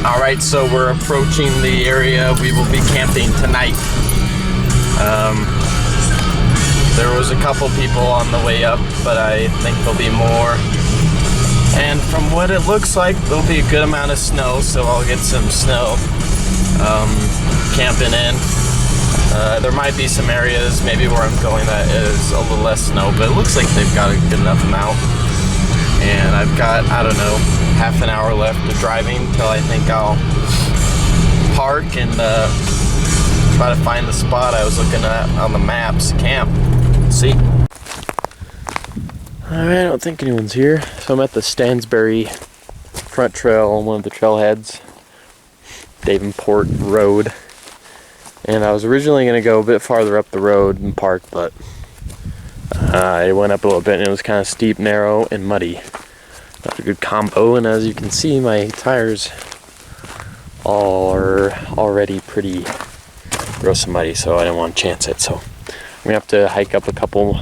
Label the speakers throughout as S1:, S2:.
S1: Alright, so we're approaching the area we will be camping tonight. There was a couple people on the way up, but I think there'll be more. And from what it looks like, there'll be a good amount of snow, so I'll get some snow camping in. There might be some areas maybe where I'm going that is a little less snow, but it looks like they've got a good enough amount. And I've got, I don't know, half an hour left of driving till I think I'll park and try to find the spot I was looking at on the maps, camp. Let's see. Alright, I don't think anyone's here. So I'm at the Stansberry front trail on one of the trailheads, Davenport Road. And I was originally going to go a bit farther up the road and park, but I went up a little bit and it was kind of steep, narrow, and muddy. Not a good combo, and as you can see, my tires are already pretty gross and muddy, so I didn't want to chance it. So I'm going to have to hike up a couple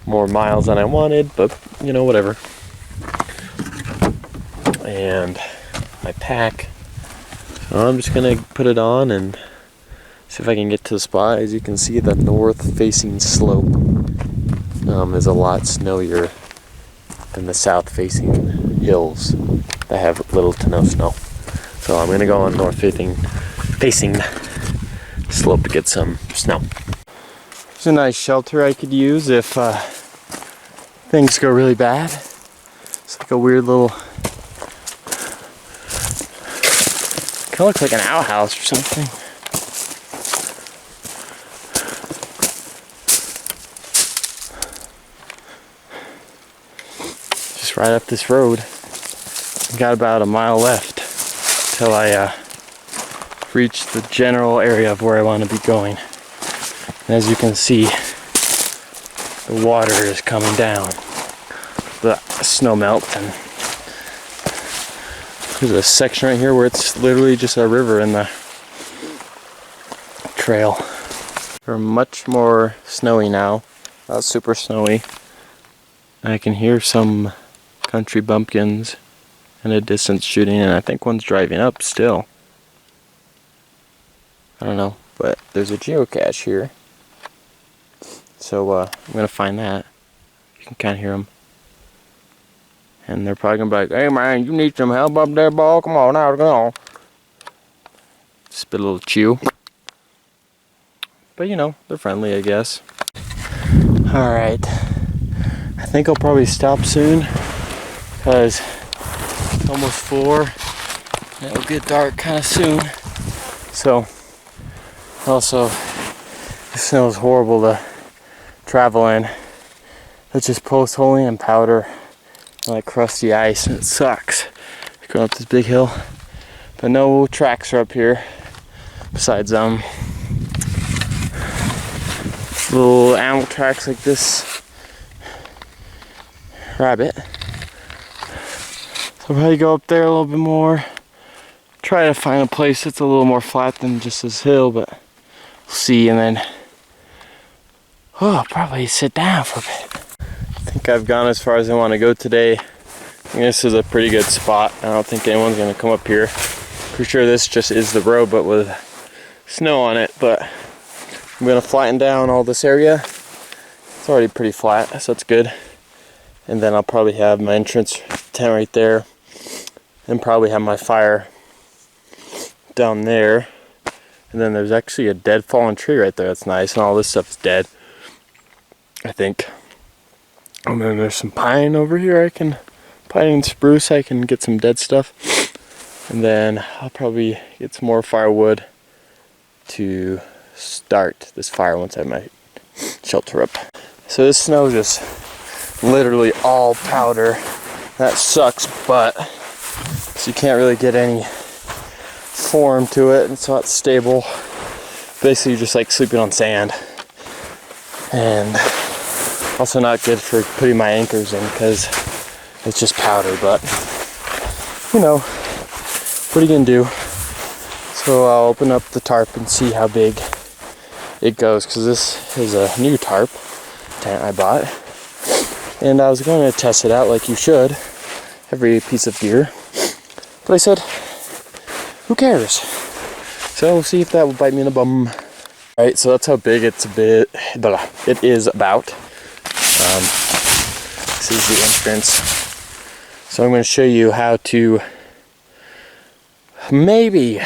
S1: more miles than I wanted, but you know, whatever. And my pack, so I'm just going to put it on and see if I can get to the spot. As you can see, the north-facing slope is a lot snowier than the south-facing hills that have little to no snow. So I'm gonna go on north-facing slope to get some snow. There's a nice shelter I could use if things go really bad. It's like a weird little, kind of looks like an outhouse or something. Right up this road. Got about a mile left till I reach the general area of where I want to be going. And as you can see, the water is coming down. The snow melt, and there's a section right here where it's literally just a river in the trail. We're much more snowy now. Not super snowy. I can hear some country bumpkins in a distance shooting, and I think one's driving up still. I don't know, but there's a geocache here, so I'm gonna find that. You can kind of hear them, and they're probably gonna be like, "Hey man, you need some help up there, boy? Come on out, go." Spit a little chew, but you know, they're friendly, I guess. All right, I think I'll probably stop soon, because it's almost 4 and it'll get dark kind of soon. So also, the snow is horrible to travel in. It's just post holing and powder and like crusty ice, and it sucks going up this big hill. But no tracks are up here besides little animal tracks like this rabbit. I'll probably go up there a little bit more. Try to find a place that's a little more flat than just this hill, but we'll see. And then, I'll probably sit down for a bit. I think I've gone as far as I want to go today. I think this is a pretty good spot. I don't think anyone's going to come up here. Pretty sure this just is the road, but with snow on it. But I'm going to flatten down all this area. It's already pretty flat, so that's good. And then I'll probably have my entrance tent right there, and probably have my fire down there. And then there's actually a dead fallen tree right there. That's nice, and all this stuff is dead, I think. And then there's some pine over here. Pine and spruce, I can get some dead stuff. And then I'll probably get some more firewood to start this fire once I have my shelter up. So this snow just literally all powder. That sucks, but so you can't really get any form to it, and it's not stable. Basically, you're just like sleeping on sand, and also not good for putting my anchors in because it's just powder. But you know, what are you gonna do? So I'll open up the tarp and see how big it goes, because this is a new tarp tent I bought. And I was going to test it out like you should, every piece of gear. But I said, who cares? So we'll see if that will bite me in the bum. Alright, so that's how big it is about. This is the entrance. So I'm going to show you how to maybe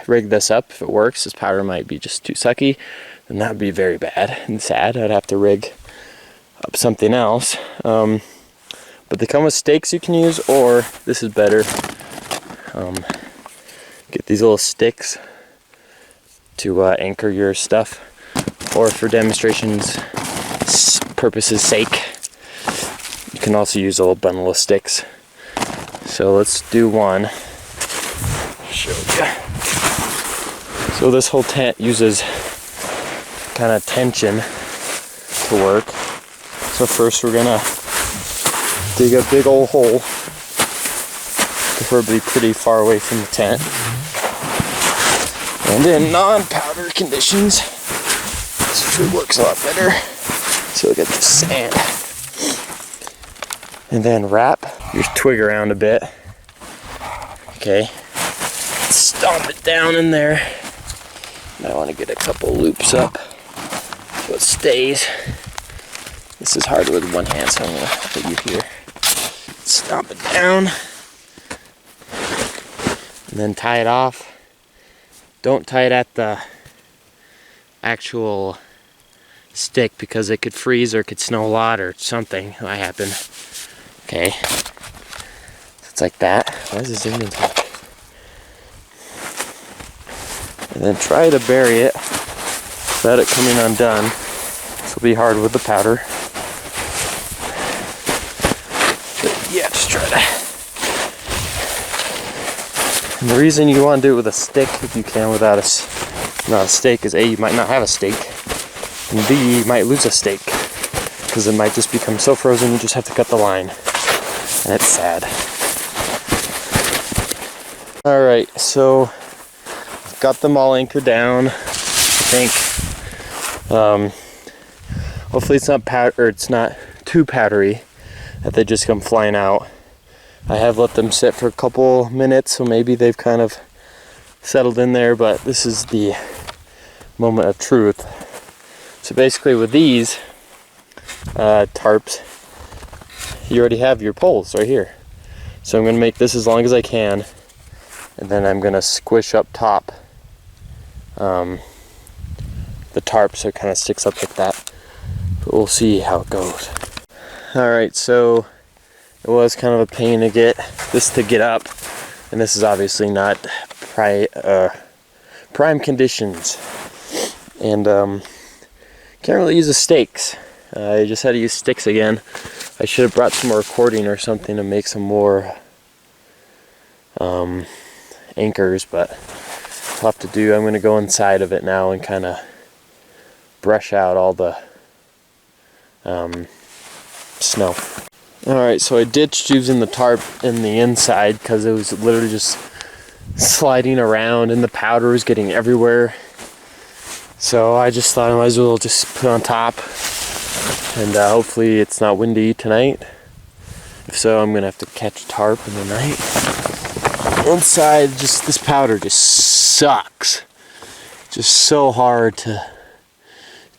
S1: rig this up if it works. This powder might be just too sucky, then that would be very bad and sad. I'd have to rig up something else. But they come with stakes you can use, or this is better. Get these little sticks to anchor your stuff, or for demonstrations purposes sake, you can also use a little bundle of sticks. So let's do one. Show you. So this whole tent uses kind of tension to work. So first we're gonna dig a big old hole, preferably pretty far away from the tent. And in non-powder conditions, this usually works a lot better. So we'll get the sand. And then wrap your twig around a bit. Okay. Stomp it down in there. And I want to get a couple loops up so it stays. This is hard with one hand, so I'm going to put you here. Stomp it down. And then tie it off. Don't tie it at the actual stick because it could freeze or it could snow a lot or something might happen. Okay. So it's like that. Why is it zooming so much? And then try to bury it without it coming undone. This will be hard with the powder. But yeah, just try to. And the reason you want to do it with a stick, if you can, without not a stake, is A, you might not have a stake, and B, you might lose a stake, because it might just become so frozen you just have to cut the line, and it's sad. Alright, so I've got them all anchored down, I think. Hopefully it's not powder, or it's not too powdery that they just come flying out. I have let them sit for a couple minutes, so maybe they've kind of settled in there, but this is the moment of truth. So basically with these tarps, you already have your poles right here. So I'm going to make this as long as I can, and then I'm going to squish up top the tarp so it kind of sticks up like that. But we'll see how it goes. Alright, so it was kind of a pain to get this to get up, and this is obviously not prime conditions, and can't really use the stakes. I just had to use sticks again. I should have brought some more cording or something to make some more anchors, but I'll have to do. I'm going to go inside of it now and kind of brush out all the snow. Alright, so I ditched using the tarp in the inside because it was literally just sliding around and the powder was getting everywhere. So I just thought I might as well just put on top, and hopefully it's not windy tonight. If so, I'm gonna have to catch a tarp in the night. Inside, just this powder just sucks. Just so hard to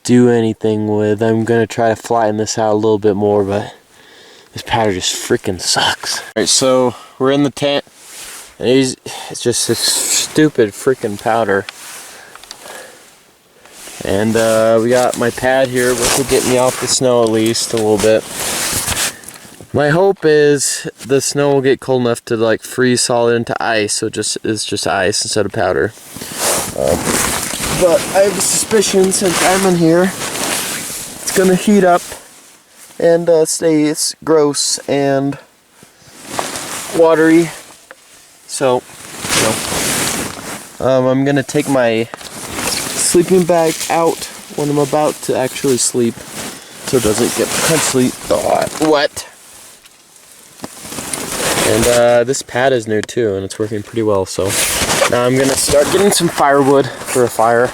S1: do anything with. I'm gonna try to flatten this out a little bit more, but this powder just freaking sucks. Alright, so we're in the tent, and it's just this stupid freaking powder. And we got my pad here, which will get me off the snow at least a little bit. My hope is the snow will get cold enough to like freeze solid into ice, so it's just ice instead of powder. But I have a suspicion since I'm in here, it's gonna heat up and stay gross and watery. So, I'm gonna take my sleeping bag out when I'm about to actually sleep, so it doesn't get potentially wet. And this pad is new too, and it's working pretty well. So now I'm gonna start getting some firewood for a fire.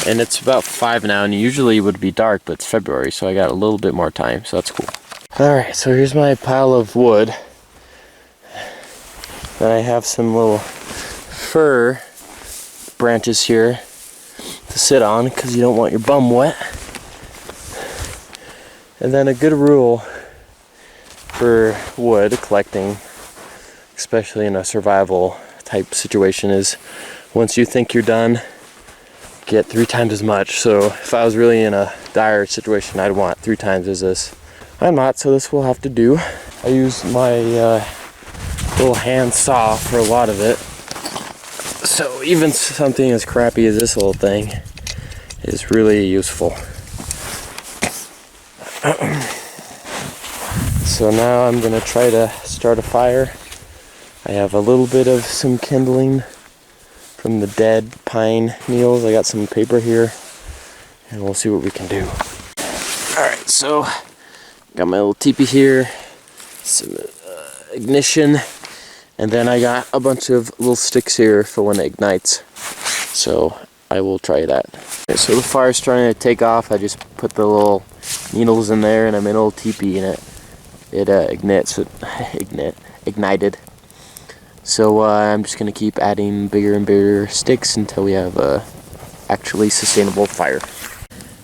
S1: And it's about 5 now, and usually it would be dark, but it's February, so I got a little bit more time, so that's cool. Alright, so here's my pile of wood. Then I have some little prefer branches here to sit on because you don't want your bum wet. And then a good rule for wood collecting, especially in a survival type situation, is once you think you're done, get 3 times as much. So if I was really in a dire situation, I'd want 3 times as this. I'm not, so this will have to do. I use my little hand saw for a lot of it. So even something as crappy as this little thing is really useful. So now I'm gonna try to start a fire. I have a little bit of some kindling from the dead pine needles. I got some paper here, and we'll see what we can do. Alright, so got my little teepee here, some ignition, and then I got a bunch of little sticks here for when it ignites. So I will try that. Okay, so the fire's starting to take off. I just put the little needles in there, and I made a little teepee, and it ignited. So I'm just gonna keep adding bigger and bigger sticks until we have a actually sustainable fire.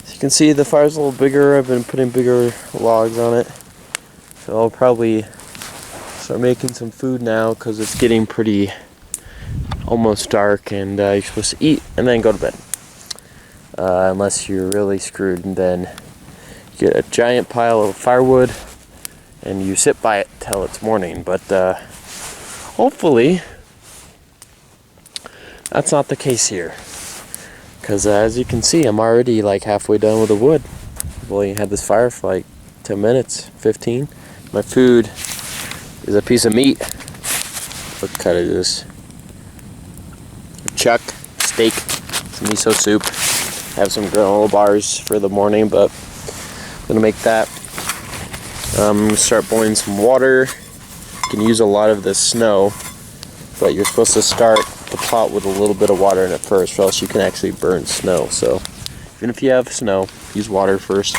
S1: As you can see, the fire's a little bigger. I've been putting bigger logs on it. So I'll probably start making some food now because it's getting pretty almost dark, and you're supposed to eat and then go to bed. Unless you're really screwed, and then you get a giant pile of firewood and you sit by it till it's morning. But hopefully that's not the case here, because as you can see, I'm already like halfway done with the wood. I've only had this fire for like 10 minutes, 15. My food is a piece of meat. What cut is this? Chuck, steak, some miso soup. Have some granola bars for the morning, but I'm gonna make that. I'm gonna start boiling some water. You can use a lot of this snow, but you're supposed to start the pot with a little bit of water in it first, or else you can actually burn snow. So even if you have snow, use water first.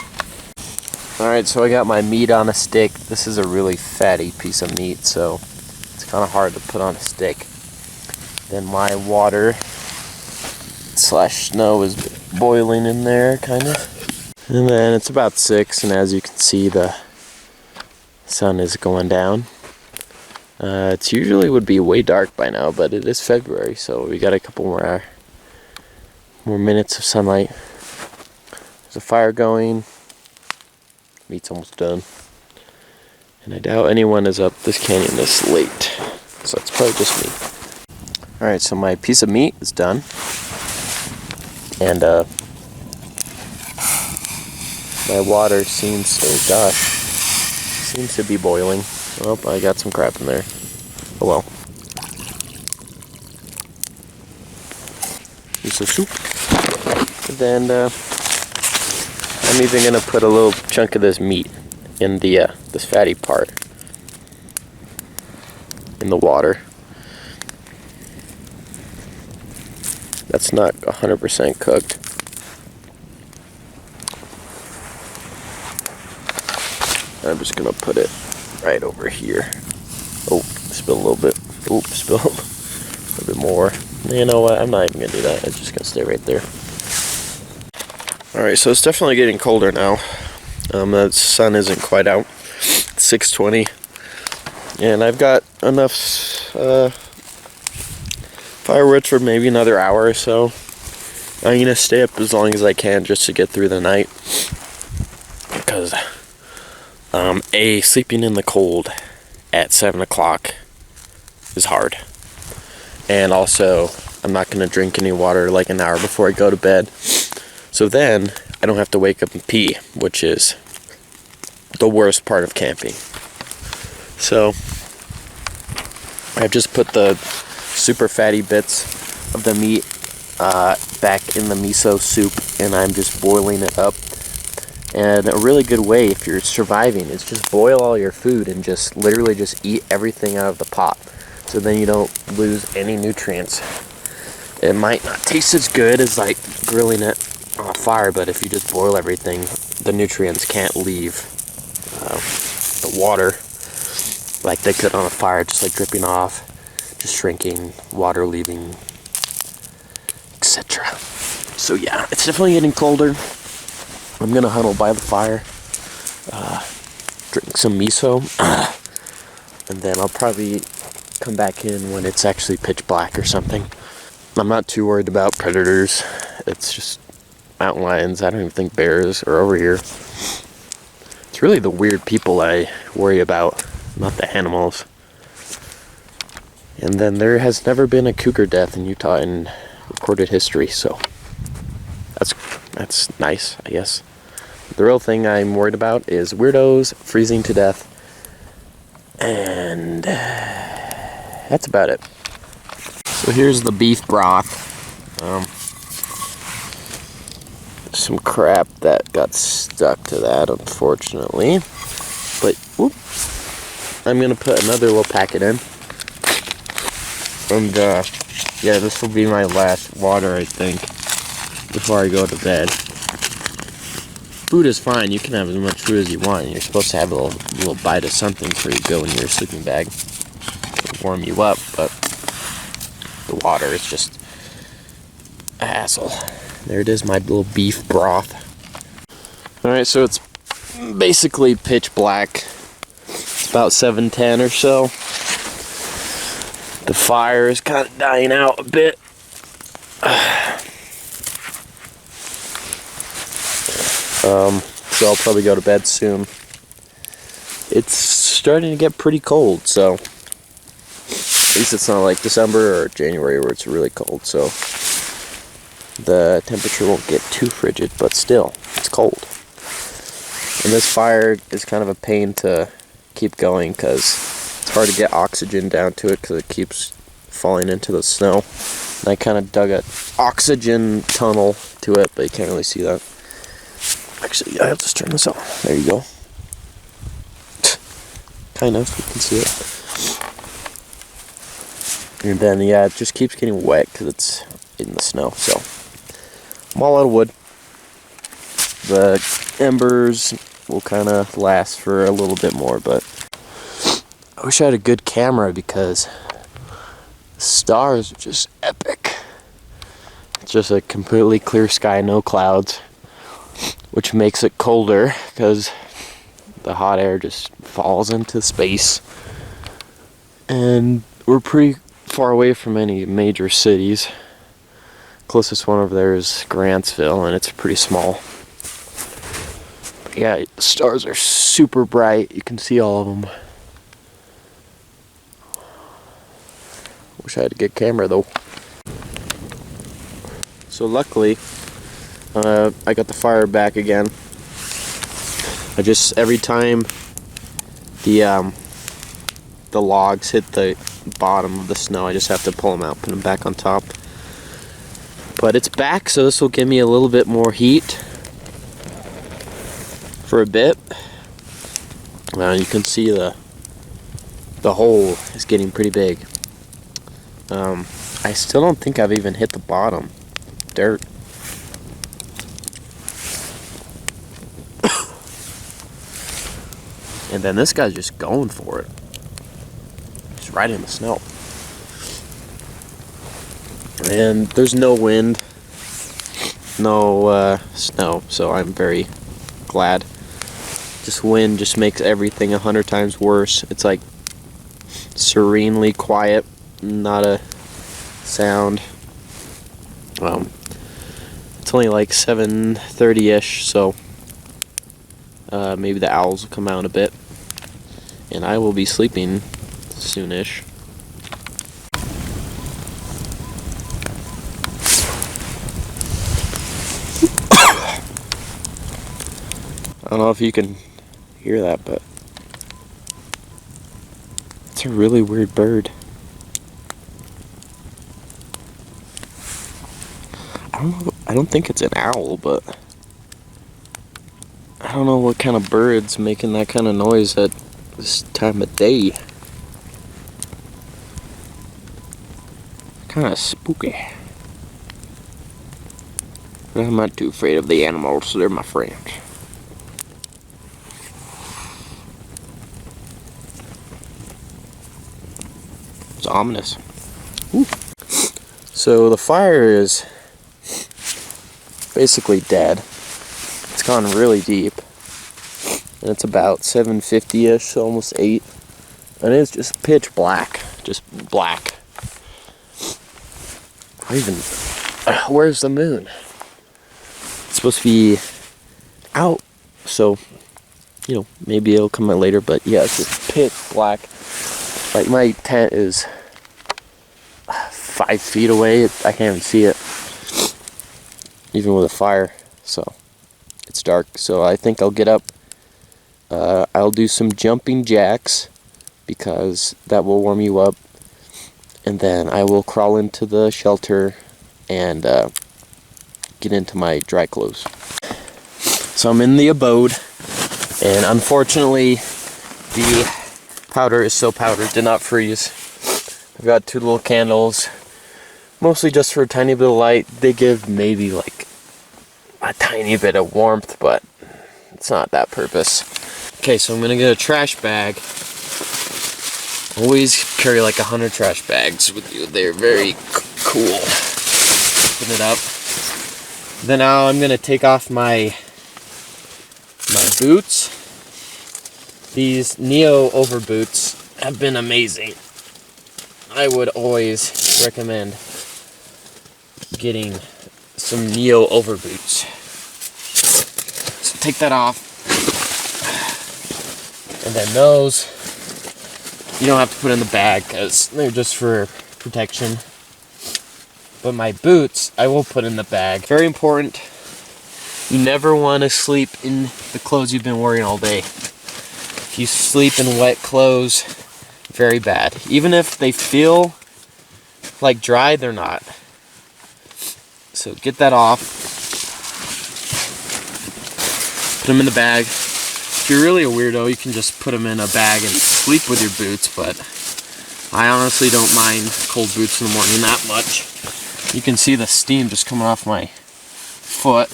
S1: Alright, so I got my meat on a stick. This is a really fatty piece of meat, so it's kind of hard to put on a stick. Then my water / snow is boiling in there, kind of. And then it's about 6, and as you can see, the sun is going down. It usually would be way dark by now, but it is February, so we got a couple more minutes of sunlight. There's a fire going. Meat's almost done. And I doubt anyone is up this canyon this late, so it's probably just me. Alright, so my piece of meat is done. And my water seems to be boiling. Oh, I got some crap in there. Oh well. Miso soup. And then I'm even gonna put a little chunk of this meat in the this fatty part in the water. That's not 100% cooked. I'm just gonna put it right over here. Oh, spill a little bit. Oop, spilled a little bit more. You know what? I'm not even gonna do that. It's just gonna stay right there. Alright, so it's definitely getting colder now. The sun isn't quite out. It's 6:20. And I've got enough firewood for maybe another hour or so. I'm gonna stay up as long as I can just to get through the night. Because sleeping in the cold at 7 o'clock is hard. And also, I'm not gonna drink any water like an hour before I go to bed. So then, I don't have to wake up and pee, which is the worst part of camping. So, I've just put the super fatty bits of the meat back in the miso soup, and I'm just boiling it up. And a really good way, if you're surviving, is just boil all your food and just literally just eat everything out of the pot. So then you don't lose any nutrients. It might not taste as good as like grilling it on a fire, but if you just boil everything, the nutrients can't leave the water like they could on a fire, just like dripping off.
S2: just shrinking, water leaving, etc. So yeah, it's definitely getting colder. I'm gonna huddle by the fire, drink some miso, and then I'll probably come back in when it's actually pitch black or something. I'm not too worried about predators. It's just mountain lions. I don't even think bears are over here. It's really the weird people I worry about, not the animals. And then there has never been a cougar death in Utah in recorded history, so that's nice, I guess. The real thing I'm worried about is weirdos freezing to death, and that's about it. So here's the beef broth. Some crap that got stuck to that, unfortunately. But whoop, I'm gonna put another little packet in, and yeah, this will be my last water, I think, before I go to bed. Food is fine. You can have as much food as you want. You're supposed to have a little bite of something before you go in your sleeping bag to warm you up, but the water is just a hassle. There it is, my little beef broth. Alright, so it's basically pitch black. It's about 7:10 or so. The fire is kind of dying out a bit. So I'll probably go to bed soon. It's starting to get pretty cold, so at least it's not like December or January where it's really cold, so the temperature won't get too frigid, but still, it's cold. And this fire is kind of a pain to keep going because it's hard to get oxygen down to it because it keeps falling into the snow. And I kind of dug an oxygen tunnel to it, but you can't really see that. Actually, I have to turn this on. There you go. Kind of, you can see it. And then, yeah, it just keeps getting wet because it's in the snow, so I'm all out of wood. The embers will kind of last for a little bit more, but I wish I had a good camera because the stars are just epic. It's just a completely clear sky, no clouds, which makes it colder because the hot air just falls into space. And we're pretty far away from any major cities. Closest one over there is Grantsville, and it's pretty small. But yeah, the stars are super bright. You can see all of them. Wish I had a good camera though. So luckily, I got the fire back again. I just, every time the logs hit the bottom of the snow, I just have to pull them out, put them back on top. But it's back, so this will give me a little bit more heat for a bit. You can see the hole is getting pretty big. I still don't think I've even hit the bottom dirt. And then this guy's just going for it. Just right in the snow. And there's no wind, no snow, so I'm very glad. Just wind just makes everything 100 times worse. It's like serenely quiet, not a sound. It's only like 7:30-ish, so maybe the owls will come out a bit, and I will be sleeping soonish. I don't know if you can hear that, but it's a really weird bird. I don't think it's an owl, but I don't know what kind of bird's making that kind of noise at this time of day. Kind of spooky. But I'm not too afraid of the animals, they're my friends. It's ominous. Ooh. So the fire is basically dead. It's gone really deep. And it's about 750-ish, almost 8. And it's just pitch black. Just black. Where's the moon? It's supposed to be out, so, you know, maybe it'll come out later, but yeah, it's just pitch black. Like, my tent is 5 feet away. I can't even see it, even with a fire, so it's dark. So I think I'll get up. I'll do some jumping jacks, because that will warm you up, and then I will crawl into the shelter and get into my dry clothes. So I'm in the abode, and unfortunately the powder is so powdered, did not freeze. I've got 2 little candles, mostly just for a tiny bit of light. They give maybe like a tiny bit of warmth, but it's not that purpose. Okay, so I'm gonna get a trash bag. Always carry like 100 trash bags with you. They're very cool. Open it up. Then now I'm gonna take off my boots. These Neo over boots have been amazing. I would always recommend getting some Neo over boots. So take that off. And then those, you don't have to put in the bag because they're just for protection. But my boots, I will put in the bag. Very important. You never want to sleep in the clothes you've been wearing all day. If you sleep in wet clothes, very bad. Even if they feel like dry, they're not. So get that off. Put them in the bag. If you're really a weirdo, you can just put them in a bag and sleep with your boots, but I honestly don't mind cold boots in the morning that much. You can see the steam just coming off my foot.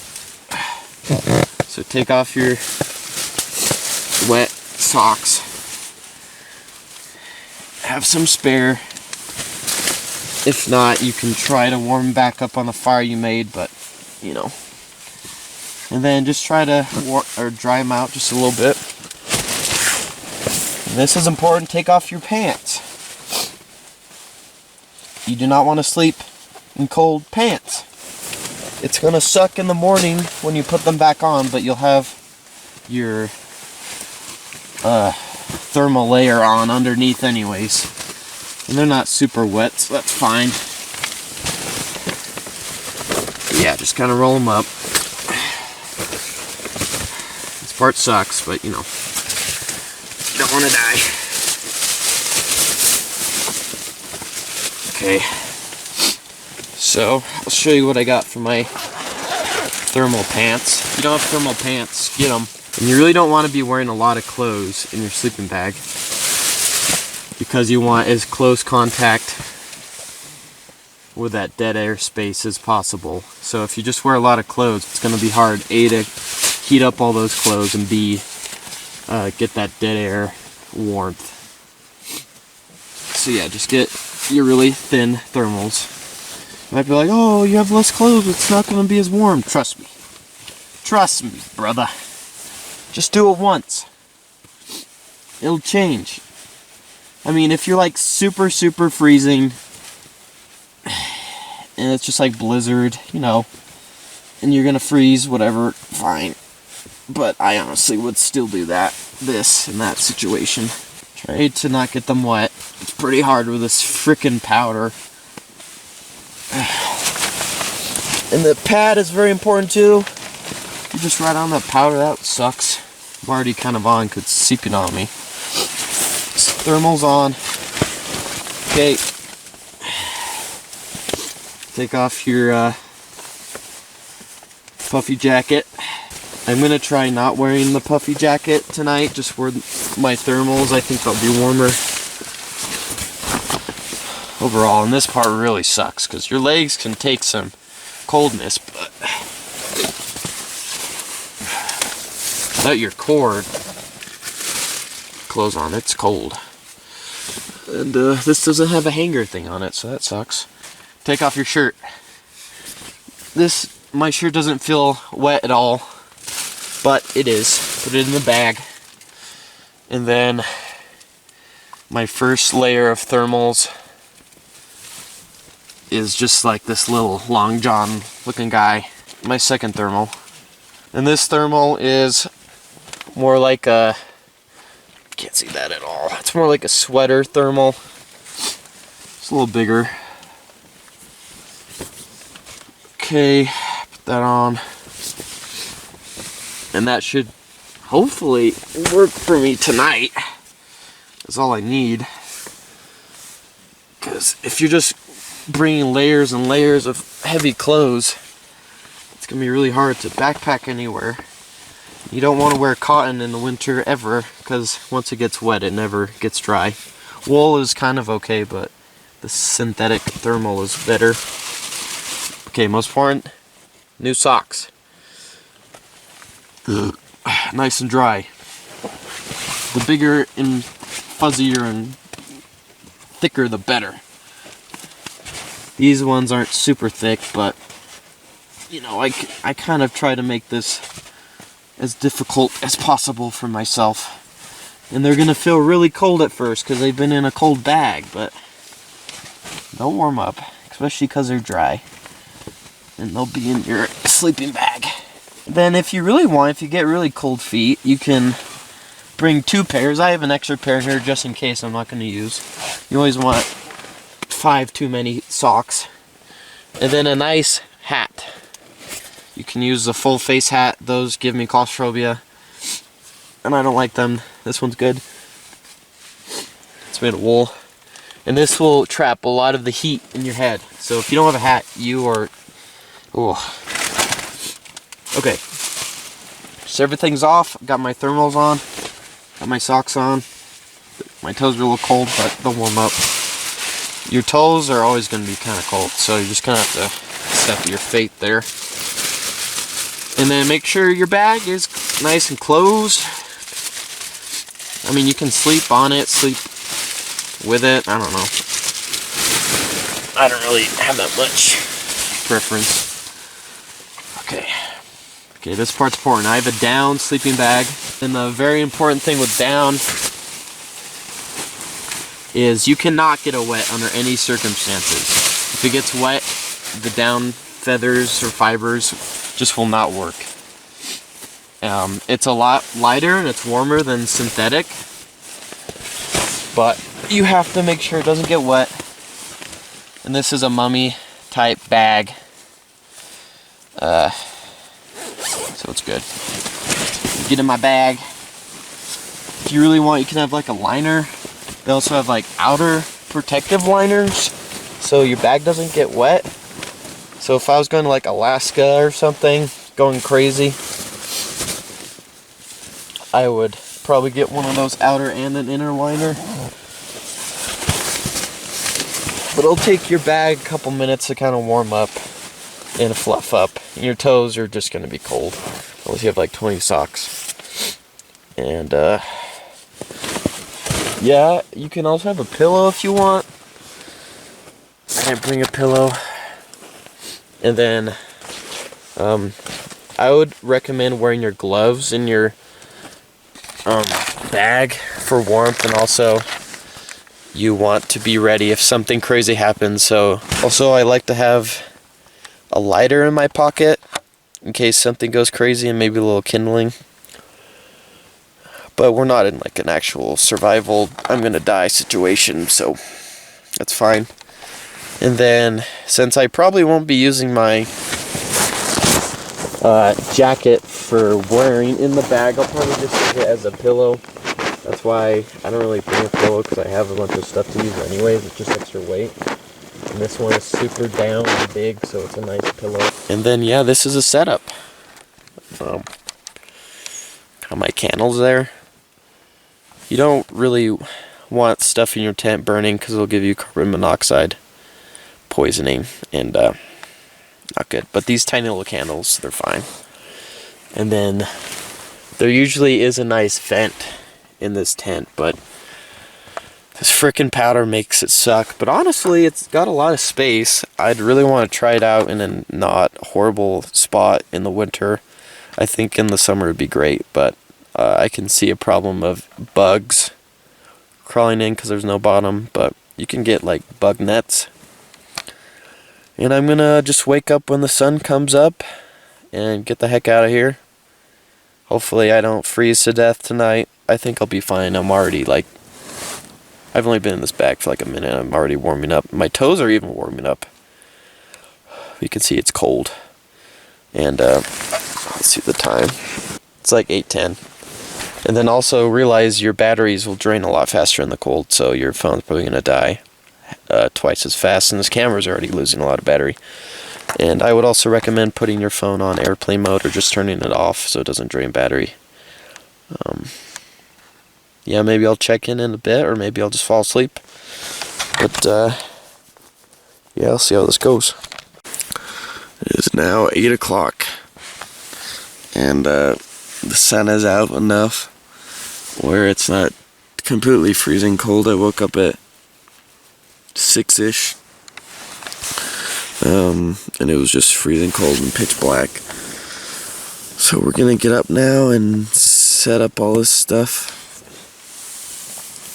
S2: So take off your wet socks. Have some spare. If not, you can try to warm back up on the fire you made, but you know. And then just try to dry them out just a little bit. And this is important, take off your pants. You do not want to sleep in cold pants. It's gonna suck in the morning when you put them back on, but you'll have your thermal layer on underneath anyways. And they're not super wet, so that's fine. Yeah, just kind of roll them up. This part sucks, but you know, you don't want to die. Okay. So, I'll show you what I got for my thermal pants. If you don't have thermal pants, get them. And you really don't want to be wearing a lot of clothes in your sleeping bag, because you want as close contact with that dead air space as possible. So if you just wear a lot of clothes, it's going to be hard, A, to heat up all those clothes, and B, get that dead air warmth. So yeah, just get your really thin thermals. You might be like, oh, you have less clothes, it's not going to be as warm. Trust me. Trust me, brother. Just do it once. It'll change. I mean, if you're like super freezing, and it's just like blizzard, you know, and you're going to freeze, whatever, fine. But I honestly would still do this in that situation. Try to not get them wet. It's pretty hard with this frickin' powder. And the pad is very important too. You just ride on that powder, that sucks. I'm already kind of on because it's seeping on me. Thermal's on. Okay. Take off your puffy jacket. I'm going to try not wearing the puffy jacket tonight, just wear my thermals. I think they'll be warmer. Overall, and this part really sucks, because your legs can take some coldness, but without your cord clothes on, it's cold. And this doesn't have a hanger thing on it, so that sucks. Take off your shirt. My shirt doesn't feel wet at all, but it is. Put it in the bag. And then my first layer of thermals is just like this little long john looking guy. My second thermal. And this thermal is more like a, can't see that at all. It's more like a sweater thermal. It's a little bigger. Okay, put that on. And that should hopefully work for me tonight. That's all I need. Because if you're just bringing layers and layers of heavy clothes, it's going to be really hard to backpack anywhere. You don't want to wear cotton in the winter ever, because once it gets wet, it never gets dry. Wool is kind of okay, but the synthetic thermal is better. Okay, most important, new socks. Nice and dry. The bigger and fuzzier and thicker, the better. These ones aren't super thick, but you know, I kind of try to make this as difficult as possible for myself. And they're gonna feel really cold at first because they've been in a cold bag, but they'll warm up, especially because they're dry. And they'll be in your sleeping bag. Then if you really want, if you get really cold feet, you can bring 2 pairs. I have an extra pair here just in case I'm not going to use. You always want 5 too many socks. And then a nice hat. You can use the full face hat. Those give me claustrophobia. And I don't like them. This one's good. It's made of wool. And this will trap a lot of the heat in your head. So if you don't have a hat, you are... Oh. Okay. So everything's off. Got my thermals on. Got my socks on. My toes are a little cold, but they'll warm up. Your toes are always going to be kind of cold, so you're just going to have to accept your fate there. And then make sure your bag is nice and closed. I mean, you can sleep on it, sleep with it. I don't know. I don't really have that much preference. Okay, this part's important. I have a down sleeping bag. And the very important thing with down is you cannot get it wet under any circumstances. If it gets wet, the down feathers or fibers just will not work. It's a lot lighter and it's warmer than synthetic, but you have to make sure it doesn't get wet. And this is a mummy type bag. So it's good. Get in my bag. If you really want, you can have like a liner. They also have like outer protective liners, so your bag doesn't get wet. So if I was going to like Alaska or something, going crazy, I would probably get one of those outer and an inner liner. But it'll take your bag a couple minutes to kind of warm up and fluff up. And your toes are just going to be cold, unless you have like 20 socks. And yeah, you can also have a pillow if you want. I didn't bring a pillow. And then I would recommend wearing your gloves in your bag for warmth, and also you want to be ready if something crazy happens. So also I like to have a lighter in my pocket in case something goes crazy, and maybe a little kindling. But we're not in like an actual survival I'm gonna die situation, so that's fine. And then since I probably won't be using my jacket for wearing in the bag, I'll probably just use it as a pillow. That's why I don't really bring a pillow, because I have a bunch of stuff to use anyways. It's just extra weight. And this one is super down and big, so it's a nice pillow. And then yeah, this is a setup. Got my candles there. You don't really want stuff in your tent burning, because it'll give you carbon monoxide poisoning, and not good. But these tiny little candles, they're fine. And then there usually is a nice vent in this tent, but This frickin' powder makes it suck, but honestly, it's got a lot of space. I'd really want to try it out in a not horrible spot in the winter. I think in the summer it'd be great, but I can see a problem of bugs crawling in because there's no bottom, but you can get like bug nets. And I'm gonna just wake up when the sun comes up and get the heck out of here. Hopefully I don't freeze to death tonight. I think I'll be fine. I'm already like, I've only been in this bag for like a minute. I'm already warming up. My toes are even warming up. You can see it's cold. And let's see the time. It's like 8:10. And then also realize your batteries will drain a lot faster in the cold, so your phone's probably gonna die twice as fast. And this camera's already losing a lot of battery. And I would also recommend putting your phone on airplane mode or just turning it off so it doesn't drain battery. Yeah, maybe I'll check in a bit, or maybe I'll just fall asleep. But, yeah, I'll see how this goes. It is now 8 o'clock. And, the sun is out enough where it's not completely freezing cold. I woke up at 6-ish. And it was just freezing cold and pitch black. So we're gonna get up now and set up all this stuff.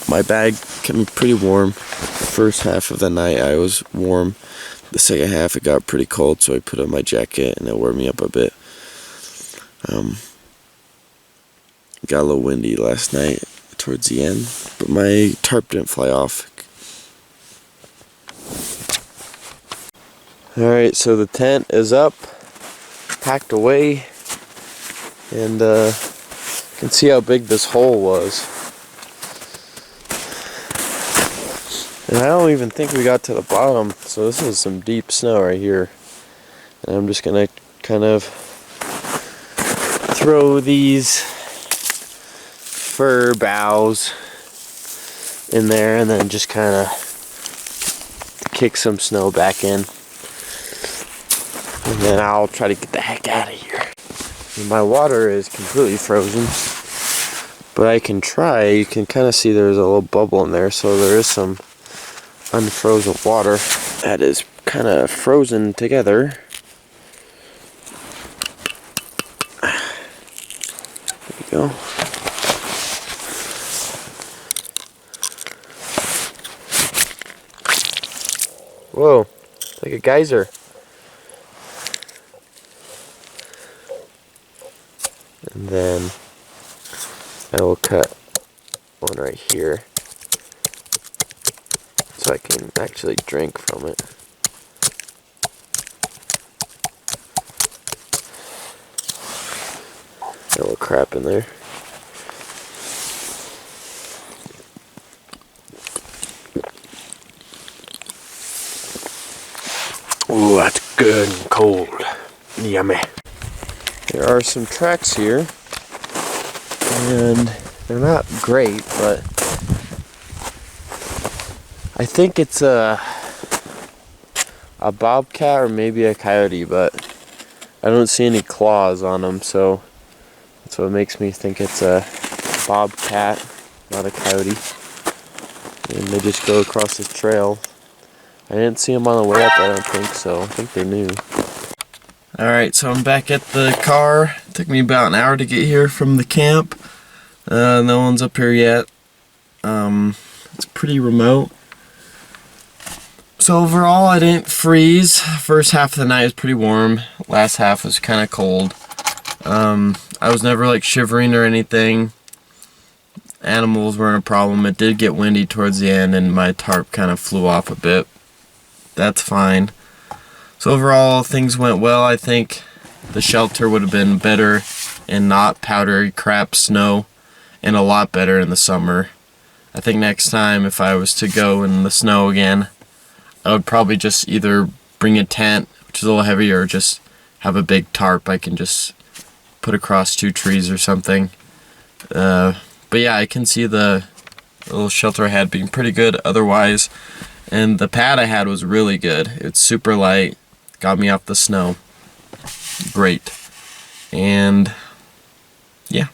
S2: My bag kept me pretty warm. The first half of the night I was warm. The second half it got pretty cold, so I put on my jacket and it warmed me up a bit. Got a little windy last night towards the end, but my tarp didn't fly off. Alright, so the tent is up, packed away, and you can see how big this hole was. And I don't even think we got to the bottom, so this is some deep snow right here. And I'm just gonna kind of throw these fir boughs in there and then just kind of kick some snow back in. And then I'll try to get the heck out of here. And my water is completely frozen, but I can try. You can kind of see there's a little bubble in there, so there is some unfrozen water that is kind of frozen together. There we go. Whoa, like a geyser. And then I will cut one right here so I can actually drink from it. Got a little crap in there. Ooh, that's good and cold. Yummy. There are some tracks here, and they're not great, but I think it's a bobcat or maybe a coyote, but I don't see any claws on them, so that's what makes me think it's a bobcat, not a coyote. And they just go across this trail. I didn't see them on the way up, I don't think so. I think they're new. Alright, so I'm back at the car. It took me about an hour to get here from the camp. No one's up here yet. It's pretty remote. So overall, I didn't freeze. First half of the night was pretty warm. Last half was kind of cold. I was never like shivering or anything. Animals weren't a problem. It did get windy towards the end and my tarp kind of flew off a bit. That's fine. So overall, things went well. I think the shelter would have been better and not powdery crap snow, and a lot better in the summer. I think next time if I was to go in the snow again, I would probably just either bring a tent, which is a little heavier, or just have a big tarp I can just put across 2 trees or something. But yeah, I can see the little shelter I had being pretty good otherwise. And the pad I had was really good. It's super light. Got me off the snow. Great. And yeah.